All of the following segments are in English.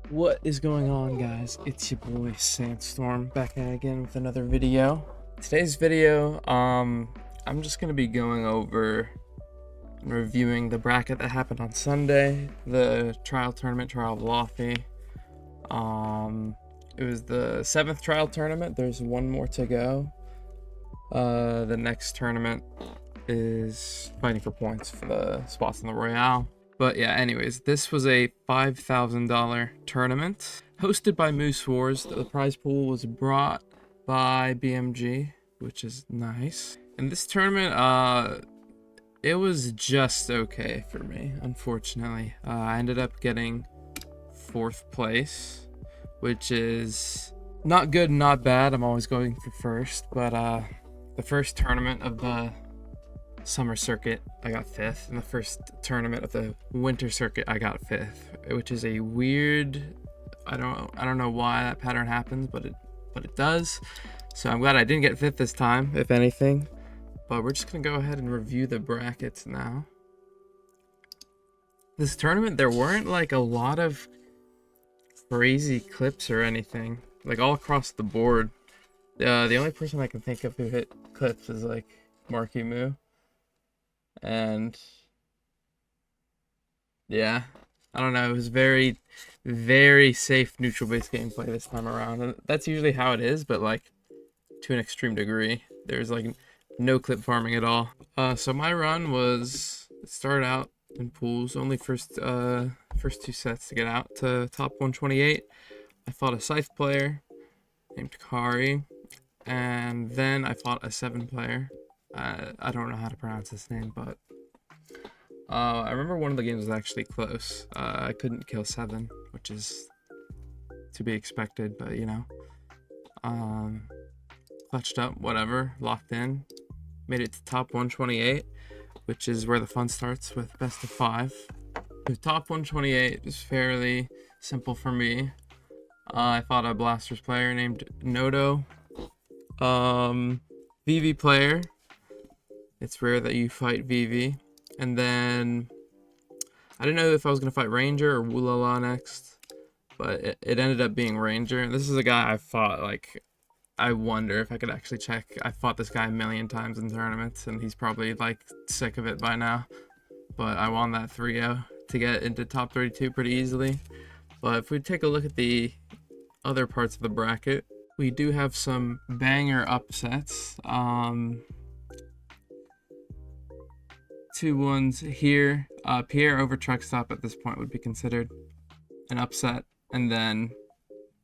What is going on, guys? It's your boy Sandstorm back at again with another video. Today's video, I'm just gonna be going over and reviewing the bracket that happened on Sunday, the trial tournament, Trial of Laufey. It was the 7th trial tournament. There's one more to go. The next tournament is fighting for points for the spots in the Royale. But yeah, anyways, this was a $5,000 tournament hosted by Moose Wars. The prize pool was brought by BMG, which is nice. And this tournament, it was just okay for me, unfortunately. I ended up getting 4th place, which is not good, not bad. I'm always going for first, but the first tournament of the summer circuit I got 5th, and the first tournament of the winter circuit I got 5th, which is a weird, I don't know why that pattern happens, but it does. So I'm glad I didn't get 5th this time, if anything. But we're just gonna go ahead and review the brackets now. This tournament, there weren't like a lot of crazy clips or anything, like all across the board. The only person I can think of who hit clips is like Marky Moo. And yeah, I don't know, it was very, very safe neutral base gameplay this time around, and that's usually how it is, but like to an extreme degree. There's like no clip farming at all. So my run was, it started out in pools, only first 2 sets to get out to top 128. I fought a Scythe player named Kari, and then I fought a 7 player. I don't know how to pronounce his name, but I remember one of the games was actually close. I couldn't kill 7, which is to be expected, but you know, clutched up, whatever, locked in, made it to top 128, which is where the fun starts with best of 5. The top 128 is fairly simple for me. I fought a Blasters player named Noto, VV player. It's rare that you fight VV. And then I didn't know if I was going to fight Ranger or Woolala next, but it ended up being Ranger. This is a guy I fought, like, I wonder if I could actually check. I fought this guy a million times in tournaments, and he's probably like sick of it by now. But I won that 3-0 to get into top 32 pretty easily. But if we take a look at the other parts of the bracket, we do have some banger upsets. 2-1s here. Pierre over truck stop at this point would be considered an upset. And then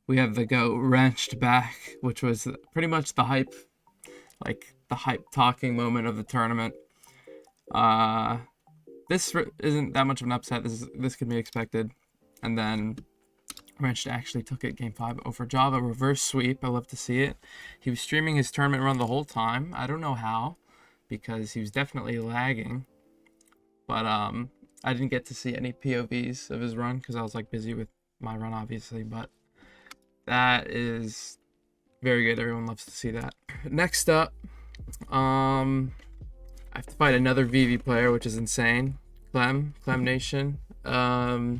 we have the go wrenched back, which was pretty much the hype, like the hype talking moment of the tournament. This isn't that much of an upset. This could be expected. And then wrenched actually took it game 5 over Java, reverse sweep. I love to see it. He was streaming his tournament run the whole time. I don't know how, because he was definitely lagging. But I didn't get to see any POVs of his run because I was like busy with my run, obviously. But that is very good. Everyone loves to see that. Next up, I have to fight another VV player, which is insane. Clem Nation. I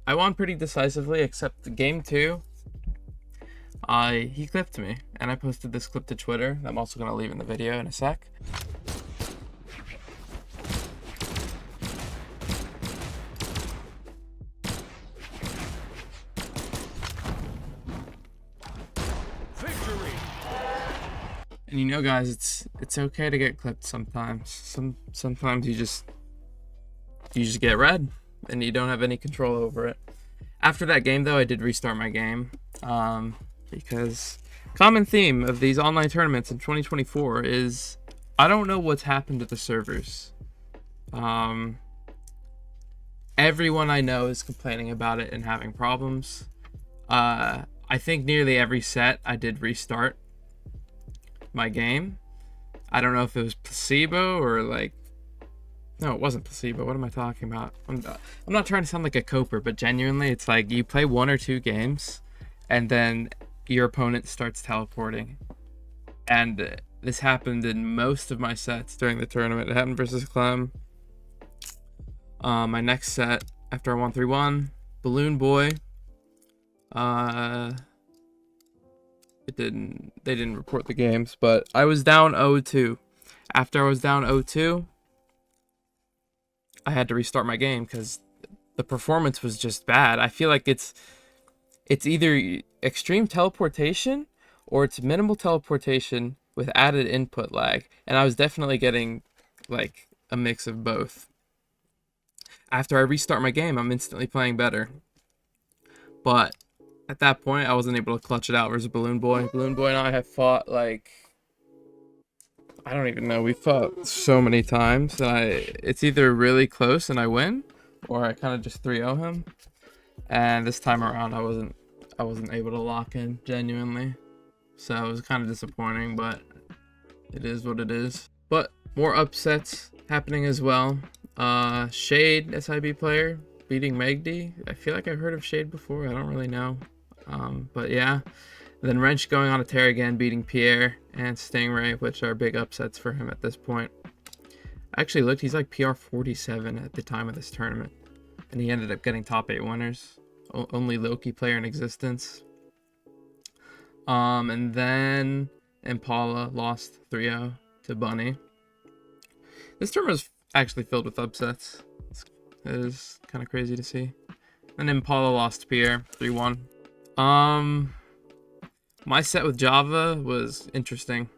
won pretty decisively, except game 2. He clipped me, and I posted this clip to Twitter. I'm also gonna leave in the video in a sec. And you know, guys, it's okay to get clipped sometimes. Sometimes you just get red and you don't have any control over it. After that game, though, I did restart my game because common theme of these online tournaments in 2024 is I don't know what's happened to the servers. Everyone I know is complaining about it and having problems. I think nearly every set I did restart my game. I don't know if it was placebo or like, no, it wasn't placebo. What am I talking about? I'm not trying to sound like a coper, but genuinely, it's like you play 1 or 2 games and then your opponent starts teleporting. And this happened in most of my sets during the tournament. It happened versus Clem. My next set, after I won 3-1, Balloon Boy They didn't report the games, but I was down 0-2. After I was down 0-2, I had to restart my game because the performance was just bad. I feel like it's either extreme teleportation or it's minimal teleportation with added input lag, and I was definitely getting like a mix of both. After I restart my game, I'm instantly playing better, but at that point I wasn't able to clutch it out versus Balloon Boy. Balloon Boy and I have fought like, I don't even know, we fought so many times that it's either really close and I win, or I kind of just 3-0 him. And this time around I wasn't able to lock in genuinely, so it was kind of disappointing, but it is what it is. But more upsets happening as well. Shade SIB player beating Megdi. I feel like I've heard of Shade before, I don't really know, but yeah. And then Wrench going on a tear again, beating Pierre and Stingray, which are big upsets for him at this point. I actually looked, he's like PR 47 at the time of this tournament, and he ended up getting top 8 winners. Only Loki player in existence. And then Impala lost 3-0 to Bunny. This tournament was actually filled with upsets. It is kind of crazy to see. And Impala lost to Pierre 3-1. My set with Java was interesting.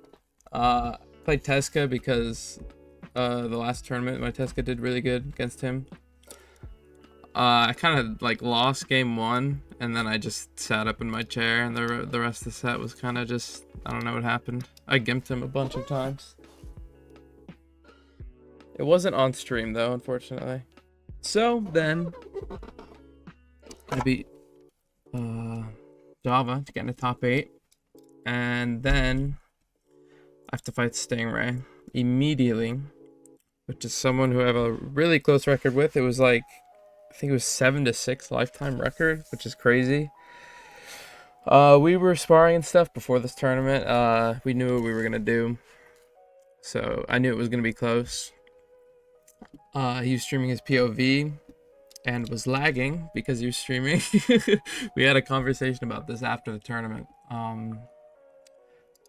Played Teska because the last tournament my Teska did really good against him. I kind of like lost game 1, and then I just sat up in my chair, and the rest of the set was kind of just, I don't know what happened. I gimped him a bunch of times. It wasn't on stream though, unfortunately. So then I beat Java to get into top 8, and then I have to fight Stingray immediately, which is someone who I have a really close record with. It was like, I think it was 7-6 lifetime record, which is crazy. We were sparring and stuff before this tournament. We knew what we were gonna do, so I knew it was gonna be close. He was streaming his POV and was lagging because he was streaming. We had a conversation about this after the tournament.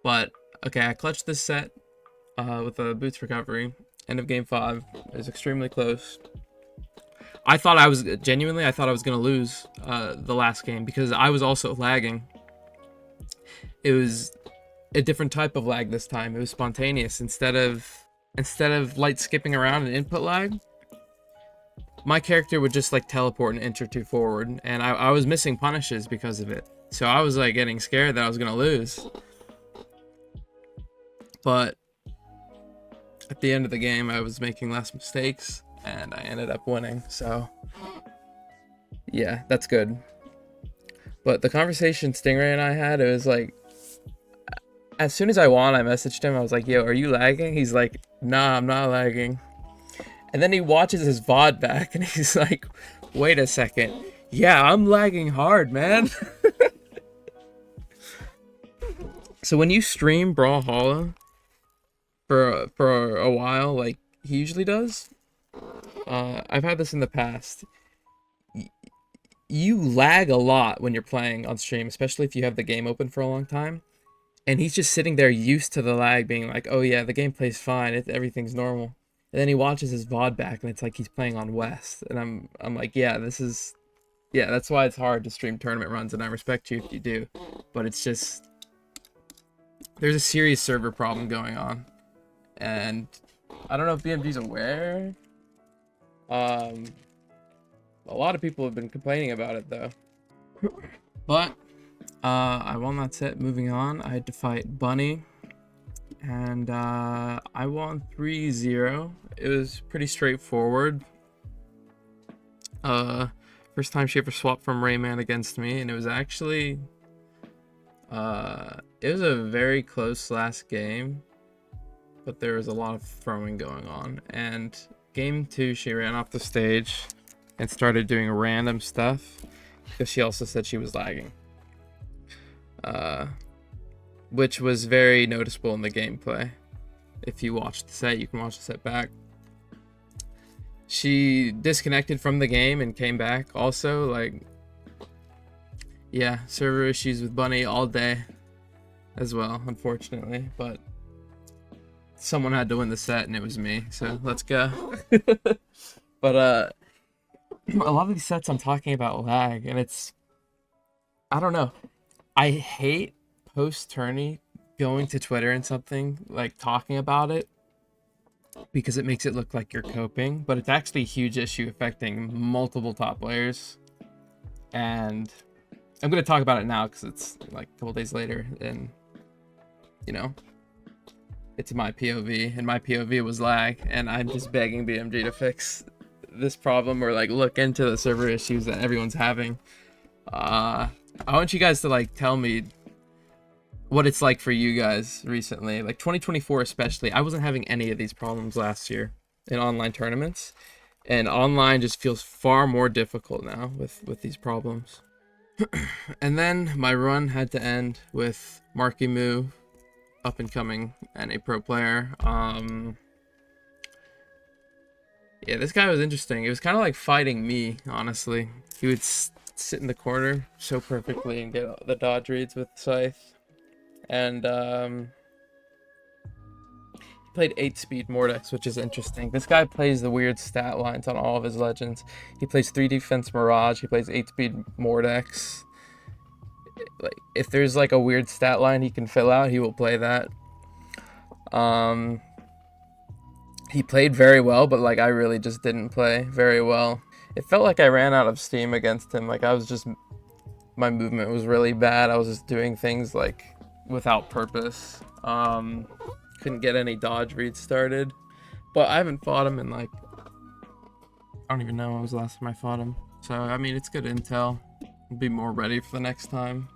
But okay, I clutched this set with a boots recovery. End of game 5. It was extremely close. I thought I was gonna lose the last game because I was also lagging. It was a different type of lag this time. It was spontaneous. Instead of light skipping around and input lag, my character would just like teleport an inch or two forward, and I was missing punishes because of it. So I was like getting scared that I was gonna lose. But at the end of the game, I was making less mistakes, and I ended up winning. So yeah, that's good. But the conversation Stingray and I had, it was like, as soon as I won, I messaged him. I was like, yo, are you lagging? He's like, nah, I'm not lagging. And then he watches his VOD back, and he's like, wait a second. Yeah, I'm lagging hard, man. So when you stream Brawlhalla for a while, like he usually does, I've had this in the past. You lag a lot when you're playing on stream, especially if you have the game open for a long time. And he's just sitting there used to the lag, being like, oh yeah, the gameplay's fine, everything's normal. And then he watches his VOD back, and it's like he's playing on West. And I'm like, yeah, that's why it's hard to stream tournament runs, and I respect you if you do. But it's just, there's a serious server problem going on. And I don't know if BMG's aware. A lot of people have been complaining about it though. But I won that set. Moving on, I had to fight Bunny, and I won 3-0. It was pretty straightforward. First time she ever swapped from Rayman against me, and it was actually it was a very close last game, but there was a lot of throwing going on. And game 2, she ran off the stage and started doing random stuff because she also said she was lagging, which was very noticeable in the gameplay. If you watch the set, you can watch the set back. She disconnected from the game and came back also. Like, yeah, server issues with Bunny all day as well, unfortunately, but someone had to win the set and it was me, so let's go. But a lot of these sets I'm talking about lag, and it's, I don't know, I hate post tourney going to Twitter and something like talking about it because it makes it look like you're coping, but it's actually a huge issue affecting multiple top players. And I'm going to talk about it now because it's like a couple days later, and you know, it's my POV, and my POV was lag, and I'm just begging BMG to fix this problem or like look into the server issues that everyone's having. I want you guys to like tell me what it's like for you guys recently, like 2024 especially. I wasn't having any of these problems last year in online tournaments, and online just feels far more difficult now with these problems. And then my run had to end with Marky Moo, up and coming and a pro player. Yeah, this guy was interesting. It was kind of like fighting me, honestly. He would sit in the corner so perfectly and get the dodge reads with Scythe. And he played 8-speed Mordex, which is interesting. This guy plays the weird stat lines on all of his legends. He plays 3 defense Mirage. He plays 8-speed Mordex. Like, if there's like a weird stat line he can fill out, he will play that. He played very well, but like I really just didn't play very well. It felt like I ran out of steam against him. Like my movement was really bad. I was just doing things like without purpose. Couldn't get any dodge reads started. But I haven't fought him in like, I don't even know when was the last time I fought him. So I mean, it's good intel. I'll be more ready for the next time.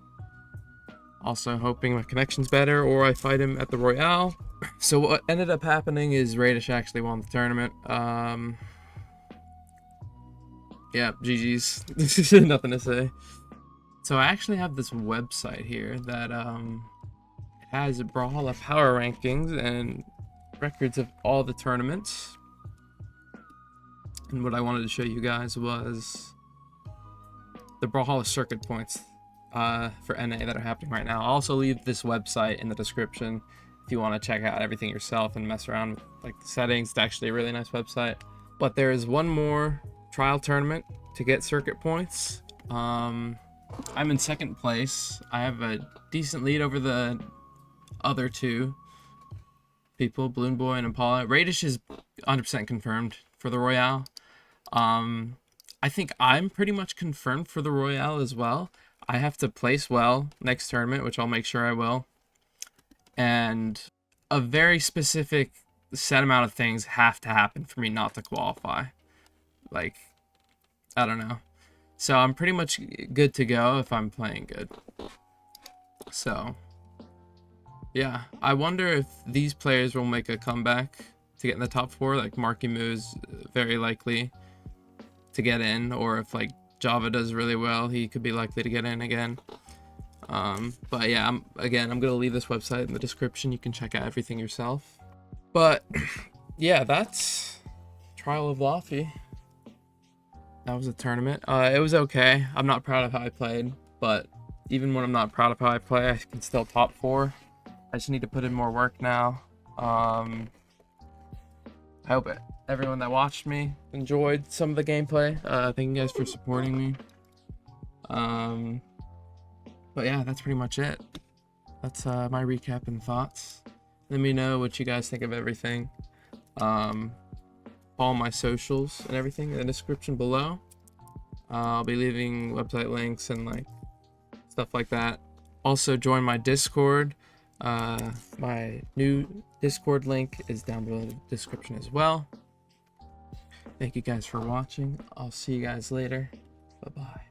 Also hoping my connection's better or I fight him at the Royale. So what ended up happening is Radish actually won the tournament. Yeah, GG's. Nothing to say. So I actually have this website here that has Brawlhalla power rankings and records of all the tournaments. And what I wanted to show you guys was the Brawlhalla circuit points for NA that are happening right now. I'll also leave this website in the description if you want to check out everything yourself and mess around with like the settings. It's actually a really nice website. But there is one more trial tournament to get circuit points. I'm in second place. I have a decent lead over the other two people, Balloon Boy and Impala. Radish is 100% confirmed for the Royale. I think I'm pretty much confirmed for the Royale as well. I have to place well next tournament, which I'll make sure I will. And a very specific set amount of things have to happen for me not to qualify. Like, I don't know. So I'm pretty much good to go if I'm playing good. So, yeah. I wonder if these players will make a comeback to get in the top 4. Like, Marky Moo is very likely to get in. Or if, like, Java does really well, he could be likely to get in again. But yeah, I'm gonna leave this website in the description. You can check out everything yourself. But yeah, that's Trial of Laufey. That was a tournament. It was okay. I'm not proud of how I played, but even when I'm not proud of how I play, I can still top 4. I just need to put in more work now. I hope everyone that watched me enjoyed some of the gameplay. Thank you guys for supporting me. But yeah, that's pretty much it. That's my recap and thoughts. Let me know what you guys think of everything. All my socials and everything in the description below. I'll be leaving website links and like stuff like that. Also join my Discord. My new Discord link is down below in the description as well. Thank you guys for watching. I'll see you guys later. Bye-bye.